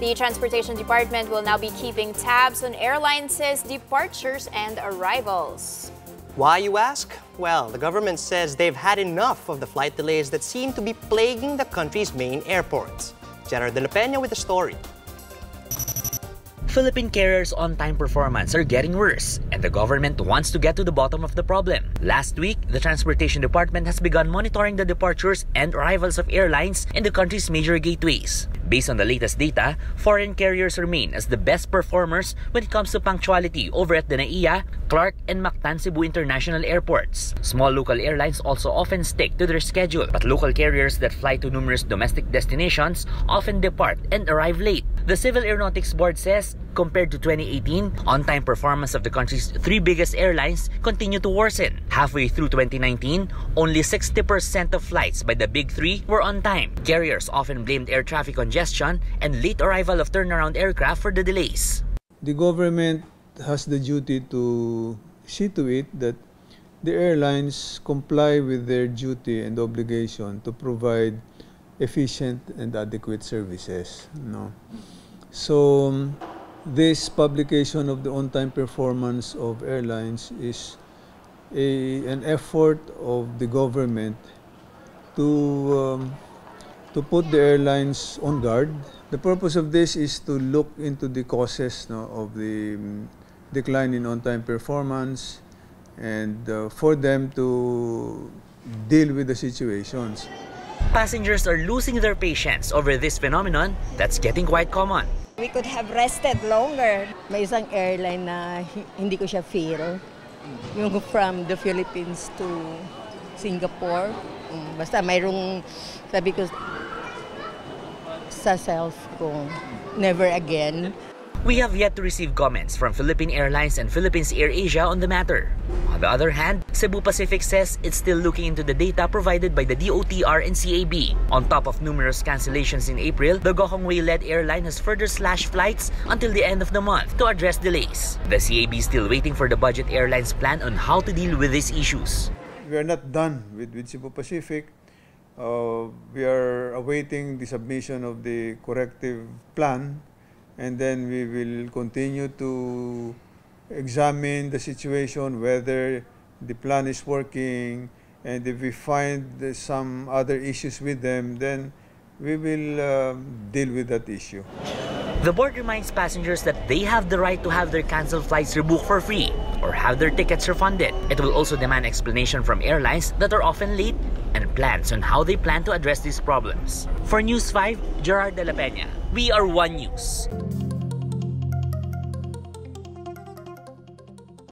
The Transportation Department will now be keeping tabs on airlines' departures and arrivals. Why, you ask? Well, the government says they've had enough of the flight delays that seem to be plaguing the country's main airports. Gerard de la Peña with the story. Philippine carriers' on-time performance are getting worse, and the government wants to get to the bottom of the problem. Last week, the Transportation Department has begun monitoring the departures and arrivals of airlines in the country's major gateways. Based on the latest data, foreign carriers remain as the best performers when it comes to punctuality over at the NAIA, Clark, and Mactan Cebu International airports. Small local airlines also often stick to their schedule, but local carriers that fly to numerous domestic destinations often depart and arrive late. The Civil Aeronautics Board says, compared to 2018, on-time performance of the country's three biggest airlines continue to worsen. Halfway through 2019, only 60% of flights by the big three were on time. Carriers often blamed air traffic congestion and late arrival of turnaround aircraft for the delays. The government has the duty to see to it that the airlines comply with their duty and obligation to provide efficient and adequate services. So this publication of the on-time performance of airlines is an effort of the government to put the airlines on guard. The purpose of this is to look into the causes of the decline in on-time performance and for them to deal with the situations. Passengers are losing their patience over this phenomenon that's getting quite common. We could have rested longer. May isang airline na hindi ko siya feel. Yung from the Philippines to Singapore. Basta mayroong, sabi ko sa self ko, never again. We have yet to receive comments from Philippine Airlines and Philippines Air Asia on the matter. On the other hand, Cebu Pacific says it's still looking into the data provided by the DOTr and CAB. On top of numerous cancellations in April, the Gokongwei-led airline has further slashed flights until the end of the month to address delays. The CAB is still waiting for the budget airline's plan on how to deal with these issues. We are not done with Cebu Pacific. We are awaiting the submission of the corrective plan, and then we will continue to examine the situation, whether the plan is working, and if we find some other issues with them, then we will deal with that issue. The board reminds passengers that they have the right to have their canceled flights rebooked for free or have their tickets refunded. It will also demand explanation from airlines that are often late and plans on how they plan to address these problems. For News 5, Gerard de la Peña. We are One News.